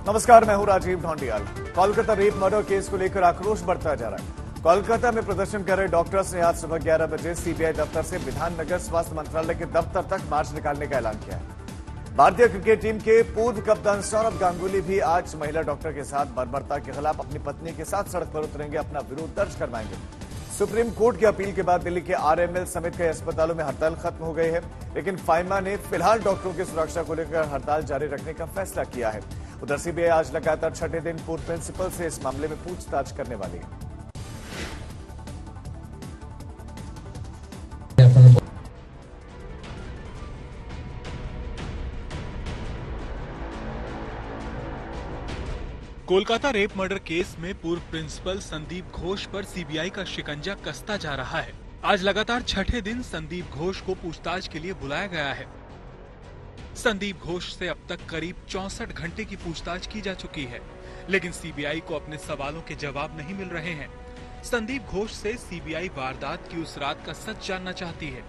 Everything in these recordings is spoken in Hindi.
नमस्कार, मैं हूं Rajeev Dhondiyal. Kolkata rape murder case को लेकर आक्रोश बढ़ता जा रहा है। कोलकाता में प्रदर्शन कर रहे डॉक्टर्स ने आज सुबह 11 बजे सीबीआई दफ्तर से विधाननगर स्वास्थ्य मंत्रालय के दफ्तर तक मार्च निकालने का ऐलान किया है। भारतीय क्रिकेट टीम के पूर्व कप्तान सौरभ गांगुली भी आज महिला डॉक्टर के साथ बर्बरता के खिलाफ अपनी पत्नी के साथ सड़क पर उतरेंगे, अपना विरोध दर्ज करवाएंगे। सुप्रीम कोर्ट की अपील के बाद दिल्ली के आरएमएल समेत कई अस्पतालों में हड़ताल खत्म हो गई है, लेकिन फाइमा ने फिलहाल डॉक्टरों की सुरक्षा को लेकर हड़ताल जारी रखने का फैसला किया है। उधर सीबीआई आज लगातार छठे दिन पूर्व प्रिंसिपल से इस मामले में पूछताछ करने वाली है। कोलकाता रेप मर्डर केस में पूर्व प्रिंसिपल संदीप घोष पर सीबीआई का शिकंजा कसता जा रहा है। आज लगातार छठे दिन संदीप घोष को पूछताछ के लिए बुलाया गया है। संदीप घोष से अब तक करीब 64 घंटे की पूछताछ की जा चुकी है, लेकिन सीबीआई को अपने सवालों के जवाब नहीं मिल रहे हैं। संदीप घोष से सीबीआई वारदात की उस रात का सच जानना चाहती है।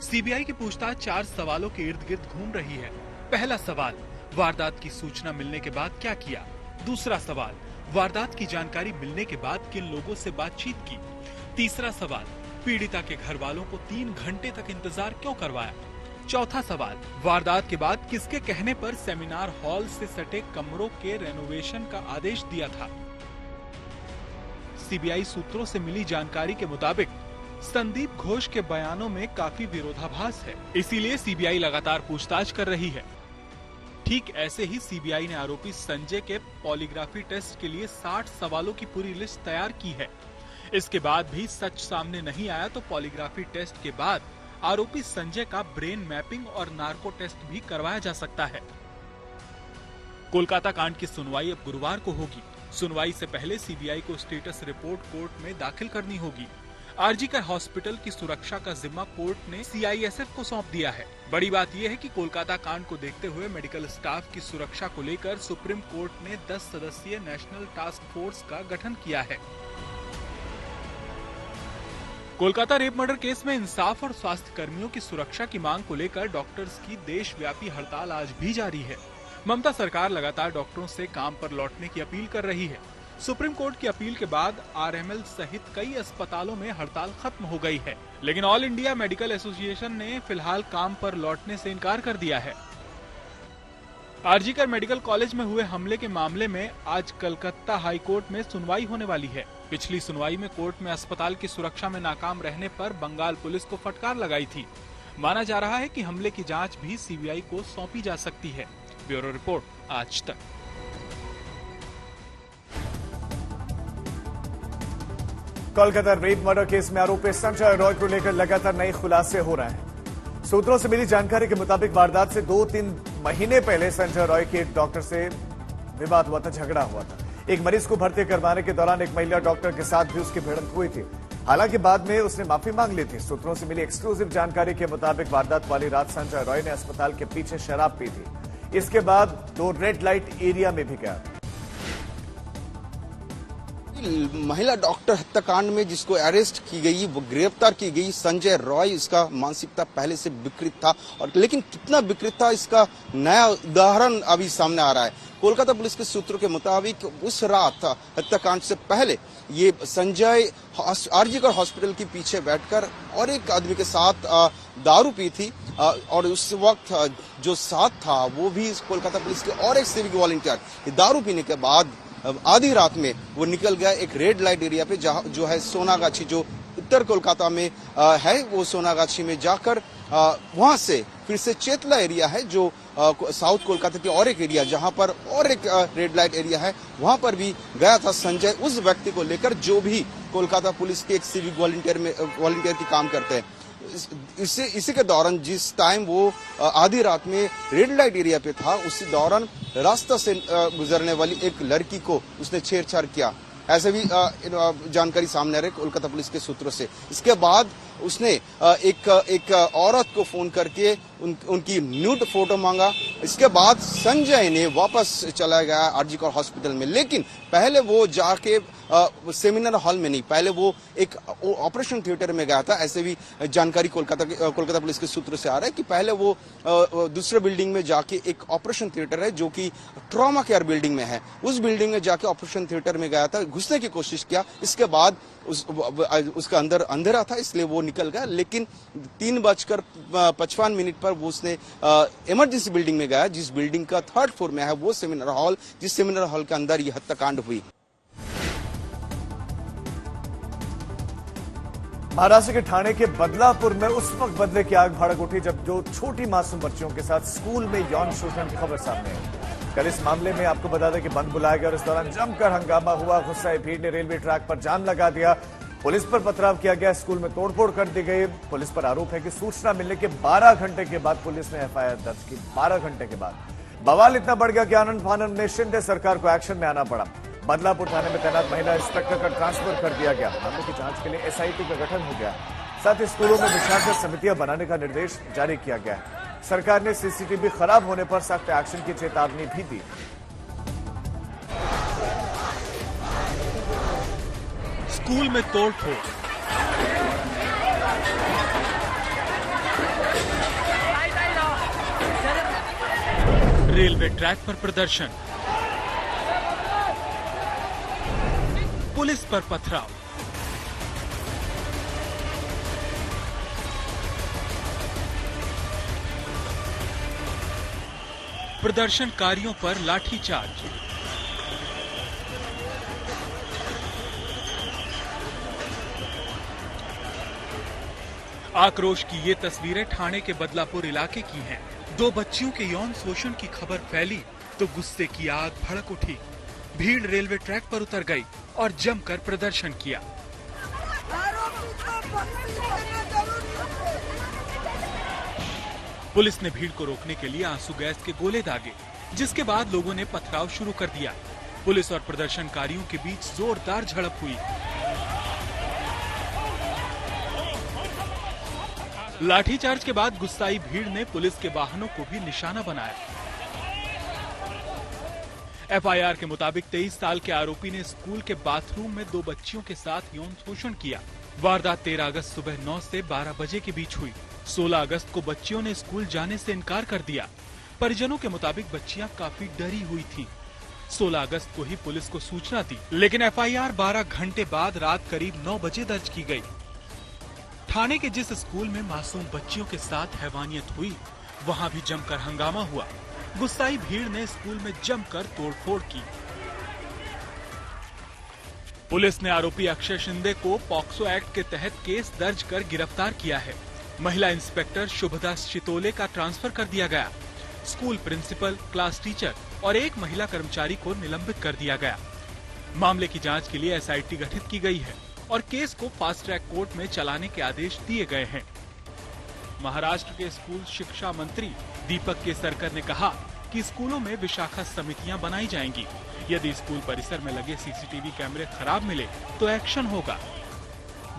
सीबीआई की पूछताछ 4 सवालों के इर्द गिर्द घूम रही है। पहला सवाल, वारदात की सूचना मिलने के बाद क्या किया? दूसरा सवाल, वारदात की जानकारी मिलने के बाद किन लोगों से बातचीत की? तीसरा सवाल, पीड़िता के घर वालों को 3 घंटे तक इंतजार क्यों करवाया? चौथा सवाल, वारदात के बाद किसके कहने पर सेमिनार हॉल से सटे कमरों के रेनोवेशन का आदेश दिया था? सीबीआई सूत्रों से मिली जानकारी के मुताबिक संदीप घोष के बयानों में काफी विरोधाभास है, इसीलिए सीबीआई लगातार पूछताछ कर रही है। ठीक ऐसे ही सीबीआई ने आरोपी संजय के पॉलीग्राफी टेस्ट के लिए 60 सवालों की पूरी लिस्ट तैयार की है। इसके बाद भी सच सामने नहीं आया तो पॉलीग्राफी टेस्ट के बाद आरोपी संजय का ब्रेन मैपिंग और नार्को टेस्ट भी करवाया जा सकता है। कोलकाता कांड की सुनवाई अब गुरुवार को होगी। सुनवाई से पहले सीबीआई को स्टेटस रिपोर्ट कोर्ट में दाखिल करनी होगी। आरजीकर हॉस्पिटल की सुरक्षा का जिम्मा कोर्ट ने सीआईएसएफ को सौंप दिया है। बड़ी बात यह है कि कोलकाता कांड को देखते हुए मेडिकल स्टाफ की सुरक्षा को लेकर सुप्रीम कोर्ट ने 10 सदस्यीय नेशनल टास्क फोर्स का गठन किया है। कोलकाता रेप मर्डर केस में इंसाफ और स्वास्थ्य कर्मियों की सुरक्षा की मांग को लेकर डॉक्टर्स की देशव्यापी हड़ताल आज भी जारी है। ममता सरकार लगातार डॉक्टरों से काम पर लौटने की अपील कर रही है। सुप्रीम कोर्ट की अपील के बाद आरएमएल सहित कई अस्पतालों में हड़ताल खत्म हो गई है, लेकिन ऑल इंडिया मेडिकल एसोसिएशन ने फिलहाल काम पर लौटने से इनकार कर दिया है। आरजीकर मेडिकल कॉलेज में हुए हमले के मामले में आज कलकत्ता हाई कोर्ट में सुनवाई होने वाली है। पिछली सुनवाई में कोर्ट में अस्पताल की सुरक्षा में नाकाम रहने पर बंगाल पुलिस को फटकार लगाई थी। माना जा रहा है कि हमले की जांच भी सीबीआई को सौंपी जा सकती है। ब्यूरो रिपोर्ट, आज तक। कोलकाता रेप मर्डर केस में आरोपी संजय रॉय को लेकर लगातार नए खुलासे हो रहे हैं। सूत्रों से मिली जानकारी के मुताबिक वारदात से 2-3 महीने पहले संजय रॉय के एक डॉक्टर से विवाद हुआ था, झगड़ा हुआ था। एक मरीज को भर्ती करवाने के दौरान एक महिला डॉक्टर के साथ भी उसकी भिड़ंत हुई थी। हालांकि बाद में उसने माफी मांग ली थी। सूत्रों से मिली एक्सक्लूसिव जानकारी के मुताबिक वारदात वाली रात संजय रॉय ने अस्पताल के पीछे शराब पी थी। इसके बाद 2 रेड लाइट एरिया में भी गया। महिला डॉक्टर हत्याकांड में जिसको अरेस्ट की गई, वो गिरफ्तार की गई संजय रॉय, इसका मानसिकता पहले से विकृत था, और लेकिन कितना विकृत था इसका नया उदाहरण अभी सामने आ रहा है। कोलकाता पुलिस के सूत्रों के मुताबिक उस रात हत्याकांड से पहले ये संजय आरजीकर हॉस्पिटल के पीछे बैठकर और एक आदमी के साथ दारू पी थी, और उस वक्त जो साथ था वो भी कोलकाता पुलिस के और एक सिविक वॉलंटियर। दारू पीने के बाद आधी रात में वो निकल गया एक रेड लाइट एरिया पे, जहाँ जो है सोनागाछी, जो उत्तर कोलकाता में है, वो सोनागाछी में जाकर वहां से फिर से चेतला एरिया है जो साउथ कोलकाता की और एक एरिया, जहां पर और एक रेड लाइट एरिया है, वहां पर भी गया था संजय उस व्यक्ति को लेकर जो भी कोलकाता पुलिस के एक सिविक वॉलंटियर की काम करते हैं। इसी के दौरान जिस टाइम वो आधी रात में रेड लाइट एरिया पे था, उसी दौरान रास्ता से गुजरने वाली एक लड़की को उसने छेड़छाड़ किया, ऐसे भी जानकारी सामने आ रही कोलकाता पुलिस के सूत्रों से। इसके बाद उसने एक औरत को फोन करके उनकी न्यूड फोटो मांगा। इसके बाद संजय ने वापस चला गया आरजी कौर हॉस्पिटल में, लेकिन पहले वो जाके सेमिनार हॉल में नहीं, पहले वो एक ऑपरेशन थिएटर में गया था। ऐसे भी जानकारी कोलकाता पुलिस के सूत्र से आ रहा है कि पहले वो दूसरे बिल्डिंग में जाके एक ऑपरेशन थिएटर है जो कि ट्रॉमा केयर बिल्डिंग में है, उस बिल्डिंग में जाके ऑपरेशन थिएटर में गया था, घुसने की कोशिश किया। इसके बाद उसका अंदर अंधेरा था इसलिए वो निकल गया, लेकिन 3:55 पर वो उसने इमरजेंसी बिल्डिंग में गया, जिस बिल्डिंग का 3rd फ्लोर में है वो सेमिनार हॉल, जिस सेमिनार हॉल के अंदर यह हत्याकांड हुई। महाराष्ट्र के ठाणे के बदलापुर में उस वक्त बदले की आग भड़क उठी जब दो छोटी मासूम बच्चियों के साथ स्कूल में यौन शोषण की खबर सामने आई। कल इस मामले में आपको बता दें कि बंद बुलाया गया और इस दौरान जमकर हंगामा हुआ। गुस्साई भीड़ ने रेलवे ट्रैक पर जाम लगा दिया, पुलिस पर पथराव किया गया, स्कूल में तोड़फोड़ कर दी गई। पुलिस पर आरोप है कि सूचना मिलने के 12 घंटे के बाद पुलिस ने एफआईआर दर्ज की। 12 घंटे के बाद बवाल इतना बढ़ गया कि आनंद फानंद में शिंदे सरकार को एक्शन में आना पड़ा। बदलापुर थाने में तैनात महिला इंस्पेक्टर का ट्रांसफर कर दिया गया। मामले की जांच के लिए एसआईटी का गठन हो गया। साथ ही स्कूलों में विशाखत समितियां बनाने का निर्देश जारी किया गया। सरकार ने सीसीटीवी खराब होने पर सख्त एक्शन की चेतावनी भी दी। स्कूल में तोड़फोड़, रेलवे ट्रैक पर प्रदर्शन, पुलिस पर पथराव, प्रदर्शनकारियों पर लाठीचार्ज, आक्रोश की ये तस्वीरें ठाणे के बदलापुर इलाके की हैं। 2 बच्चियों के यौन शोषण की खबर फैली तो गुस्से की आग भड़क उठी। भीड़ रेलवे ट्रैक पर उतर गई और जमकर प्रदर्शन किया। पुलिस ने भीड़ को रोकने के लिए आंसू गैस के गोले दागे, जिसके बाद लोगों ने पथराव शुरू कर दिया। पुलिस और प्रदर्शनकारियों के बीच जोरदार झड़प हुई। लाठीचार्ज के बाद गुस्साई भीड़ ने पुलिस के वाहनों को भी निशाना बनाया। एफआईआर के मुताबिक 23 साल के आरोपी ने स्कूल के बाथरूम में 2 बच्चियों के साथ यौन शोषण किया। वारदात 13 अगस्त सुबह 9 से 12 बजे के बीच हुई। 16 अगस्त को बच्चियों ने स्कूल जाने से इनकार कर दिया। परिजनों के मुताबिक बच्चियां काफी डरी हुई थीं। 16 अगस्त को ही पुलिस को सूचना दी, लेकिन एफआईआर 12 घंटे बाद रात करीब 9 बजे दर्ज की गई। ठाणे के जिस स्कूल में मासूम बच्चियों के साथ हैवानियत हुई, वहां भी जमकर हंगामा हुआ। गुस्साई भीड़ ने स्कूल में जमकर तोड़फोड़ की। पुलिस ने आरोपी अक्षय शिंदे को पॉक्सो एक्ट के तहत केस दर्ज कर गिरफ्तार किया है। महिला इंस्पेक्टर शुभदास चितोले का ट्रांसफर कर दिया गया। स्कूल प्रिंसिपल, क्लास टीचर और एक महिला कर्मचारी को निलंबित कर दिया गया। मामले की जांच के लिए एसआईटी गठित की गई है और केस को फास्ट ट्रैक कोर्ट में चलाने के आदेश दिए गए हैं। महाराष्ट्र के स्कूल शिक्षा मंत्री दीपक केसरकर ने कहा कि स्कूलों में विशाखत समितियां बनाई जाएंगी। यदि स्कूल परिसर में लगे सीसीटीवी कैमरे खराब मिले तो एक्शन होगा।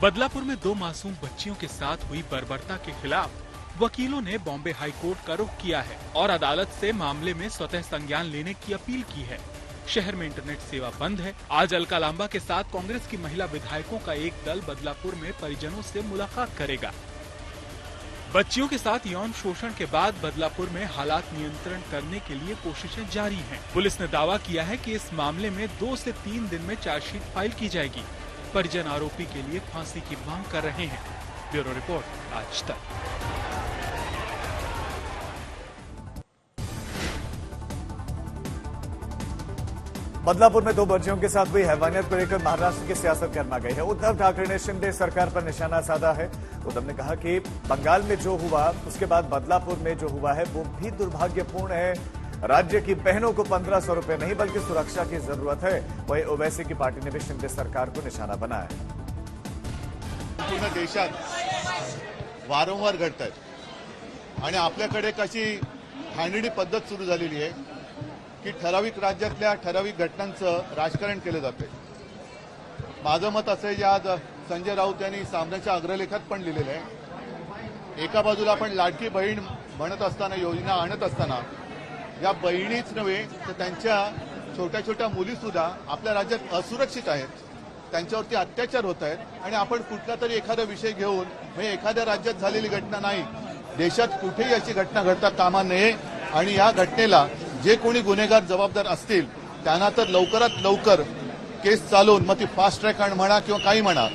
बदलापुर में 2 मासूम बच्चियों के साथ हुई बर्बरता के खिलाफ वकीलों ने बॉम्बे हाई कोर्ट का रुख किया है और अदालत से मामले में स्वतः संज्ञान लेने की अपील की है। शहर में इंटरनेट सेवा बंद है। आज अलका लांबा के साथ कांग्रेस की महिला विधायकों का एक दल बदलापुर में परिजनों से मुलाकात करेगा। बच्चियों के साथ यौन शोषण के बाद बदलापुर में हालात नियंत्रण करने के लिए कोशिशें जारी हैं। पुलिस ने दावा किया है कि इस मामले में 2 से 3 दिन में चार्जशीट फाइल की जाएगी। परिजन आरोपी के लिए फांसी की मांग कर रहे हैं। ब्यूरो रिपोर्ट, आज तक। बदलापुर में 2 बच्चियों के साथ हुई हैवानियत को लेकर महाराष्ट्र की सियासत गर्मा गई है। उद्धव ठाकरे ने शिंदे सरकार पर निशाना साधा है। उद्धव ने कहा कि बंगाल में जो हुआ उसके बाद बदलापुर में जो हुआ है वो भी दुर्भाग्यपूर्ण है। राज्य की बहनों को 1500 रुपए नहीं बल्कि सुरक्षा की जरूरत है। वहीं ओवैसी की पार्टी ने भी शिंदे सरकार को निशाना बनाया। पूर्ण देशात वारंवार घडतात आणि आपल्याकडे कशी घाणेरडी पद्धत सुरू झालेली आहे की ठराविक राज्यातल्या ठराविक घटनांचं राजकारण केलं जाते। माझं मत असं आहे की आज संजय राऊत यांनी सामनाच्या अग्रलेखात पण लिहिलेलं आहे. एका बाजूला आपण लाडकी बहीण म्हणत असताना, योजना आणत असताना, या बहिणीच नव्हे तर त्यांच्या छोट्या छोट्या मुली सुद्धा आपल्या राज्यात असुरक्षित आहेत, त्यांच्यावरती अत्याचार होत आहेत आणि आपण कुठला तरी एखादा विषय घेऊन, म्हणजे एखाद्या राज्यात झालेली घटना नाही, देशात कुठेही अशी घटना घडता कामा नये आणि या घटनेला जे कोणी गुन्हेगार जबाबदार असतील त्यांना तर लवकरात लवकर केस चालवून मग ती फास्ट ट्रॅक म्हणा किंवा काही म्हणा.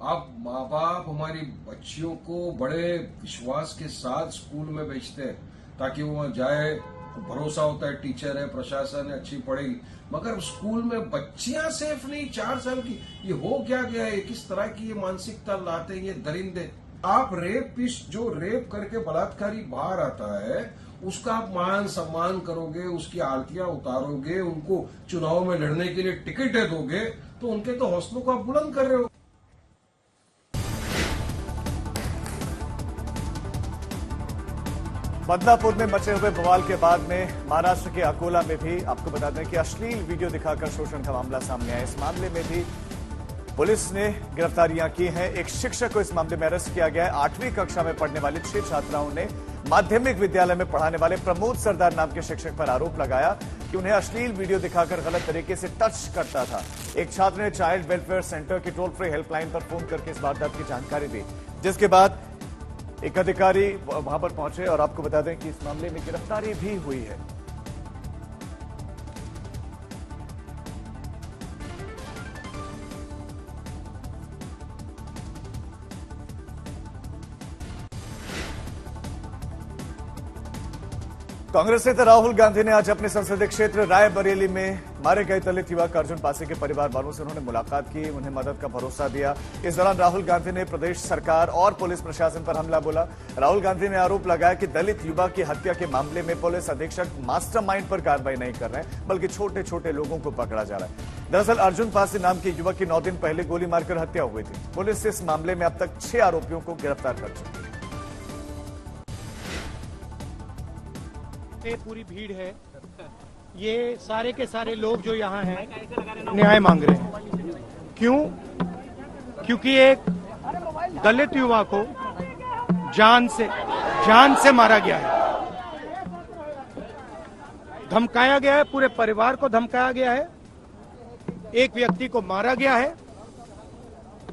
आप माँ बाप हमारी बच्चियों को बड़े विश्वास के साथ स्कूल में भेजते हैं ताकि वो वहाँ जाए, भरोसा होता है टीचर है, प्रशासन है, अच्छी पढ़ेगी, मगर स्कूल में बच्चियां सेफ नहीं, 4 साल की, ये हो क्या गया है? किस तरह की ये मानसिकता लाते हैं ये दरिंदे? आप रेपिस्ट जो रेप करके बलात्कारी बाहर आता है उसका आप मान सम्मान करोगे, उसकी आरतियां उतारोगे, उनको चुनाव में लड़ने के लिए टिकटें दोगे, तो उनके तो हौसलों को आप बुलंद कर रहे हो. बदलापुर में मचे हुए बवाल के बाद में महाराष्ट्र के अकोला में भी आपको बता दें कि अश्लील वीडियो दिखाकर शोषण का मामला सामने आया. इस मामले में भी पुलिस ने गिरफ्तारियां की हैं. एक शिक्षक को इस मामले में अरेस्ट किया गया है. 8वीं कक्षा में पढ़ने वाली 6 छात्राओं ने माध्यमिक विद्यालय में पढ़ाने वाले प्रमोद सरदार नाम के शिक्षक पर आरोप लगाया कि उन्हें अश्लील वीडियो दिखाकर गलत तरीके से टच करता था. एक छात्र ने चाइल्ड वेलफेयर सेंटर की टोल फ्री हेल्पलाइन पर फोन करके इस वारदात की जानकारी दी, जिसके बाद एक अधिकारी वहां पर पहुंचे और आपको बता दें कि इस मामले में गिरफ्तारी भी हुई है. कांग्रेस नेता राहुल गांधी ने आज अपने संसदीय क्षेत्र रायबरेली में मारे गए दलित युवक अर्जुन पासी के परिवार वालों से उन्होंने मुलाकात की, उन्हें मदद का भरोसा दिया. इस दौरान राहुल गांधी ने प्रदेश सरकार और पुलिस प्रशासन पर हमला बोला. राहुल गांधी ने आरोप लगाया कि दलित युवक की हत्या के मामले में पुलिस अधीक्षक मास्टरमाइंड पर कार्रवाई नहीं कर रहे हैं, बल्कि छोटे छोटे लोगों को पकड़ा जा रहा है. दरअसल अर्जुन पासी नाम के युवक की 9 दिन पहले गोली मारकर हत्या हुई थी. पुलिस इस मामले में अब तक 6 आरोपियों को गिरफ्तार कर चुकी है. ये पूरी भीड़ है, ये सारे के सारे लोग जो यहाँ हैं न्याय मांग रहे हैं. क्यों? क्योंकि एक दलित युवा को जान से मारा गया है, धमकाया गया है, पूरे परिवार को धमकाया गया है, एक व्यक्ति को मारा गया है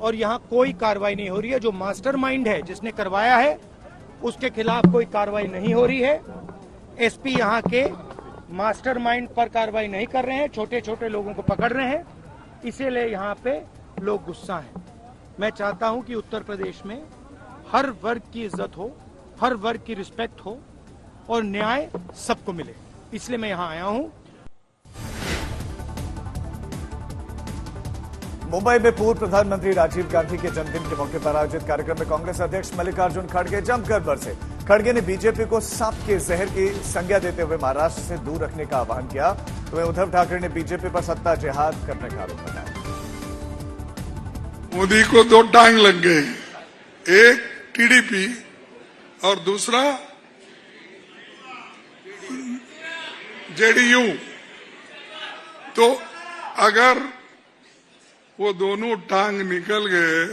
और यहाँ कोई कार्रवाई नहीं हो रही है. जो मास्टरमाइंड है जिसने करवाया है उसके खिलाफ कोई कार्रवाई नहीं हो रही है. एसपी यहाँ के मास्टरमाइंड पर कार्रवाई नहीं कर रहे हैं, छोटे छोटे लोगों को पकड़ रहे हैं, इसीलिए यहाँ पे लोग गुस्सा हैं. मैं चाहता हूं कि उत्तर प्रदेश में हर वर्ग की इज्जत हो, हर वर्ग की रिस्पेक्ट हो और न्याय सबको मिले, इसलिए मैं यहाँ आया हूं. मुंबई में पूर्व प्रधानमंत्री राजीव गांधी के जन्मदिन के मौके पर आयोजित कार्यक्रम में कांग्रेस अध्यक्ष मल्लिकार्जुन खड़गे जमकर बरसे. खड़गे ने बीजेपी को सांप के जहर की संज्ञा देते हुए महाराष्ट्र से दूर रखने का आह्वान किया. तो वहीं उद्धव ठाकरे ने बीजेपी पर सत्ता जिहाद करने का आरोप लगाया. मोदी को 2 टांग लग गए, एक टीडीपी और दूसरा जेडीयू. तो अगर वो दोनों टांग निकल गए,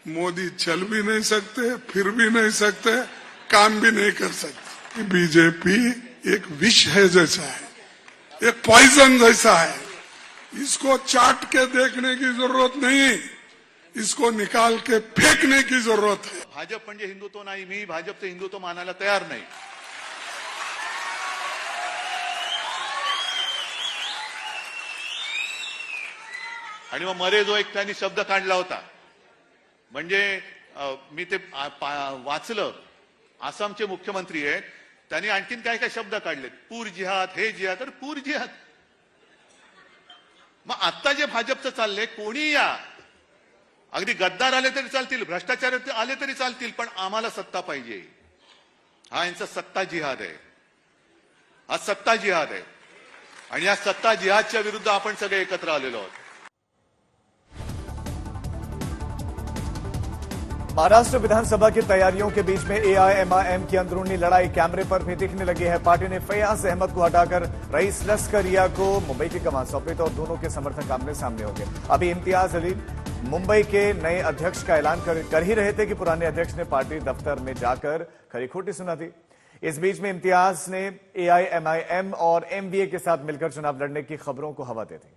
मोदी चल भी नहीं सकते, फिर भी नहीं सकते, काम भी नहीं कर सकते. बीजेपी एक विष है जैसा है, एक पॉइजन जैसा है. इसको चाट के देखने की जरूरत नहीं, इसको निकाल के फेंकने की जरूरत है. भाजप म्हणजे हिंदुत्व नाही, मी भाजपचं हिंदुत्व मानायला तयार नाही. आणि मग मध्ये जो एक त्यांनी शब्द काढला होता, म्हणजे मी ते वाचलं, आसामचे मुख्यमंत्री आहेत, त्यांनी आणखीन काय काय शब्द काढलेत, पूर जिहाद, हे जिहाद. तर पूर जिहाद मग आता जे भाजपचं चाललंय, कोणी या, अगदी गद्दार आले तरी चालतील, भ्रष्टाचार आले तरी चालतील, पण आम्हाला सत्ता पाहिजे. हा यांचा सत्ता जिहाद आहे, हा सत्ता जिहाद आहे. आणि या सत्ता जिहादच्या विरुद्ध आपण सगळे एकत्र आलेलो आहोत. महाराष्ट्र विधानसभा की तैयारियों के बीच में एआईएमआईएम की अंदरूनी लड़ाई कैमरे पर भी दिखने लगी है. पार्टी ने फयाज अहमद को हटाकर रईस लस्करिया को मुंबई की कमान सौंपी तो दोनों के समर्थक आमने सामने हो गए. अभी इम्तियाज अली मुंबई के नए अध्यक्ष का ऐलान कर ही रहे थे कि पुराने अध्यक्ष ने पार्टी दफ्तर में जाकर खरी खोटी सुना दी। इस बीच में इम्तियाज ने AIMIM और MVA के साथ मिलकर चुनाव लड़ने की खबरों को हवा दे दी।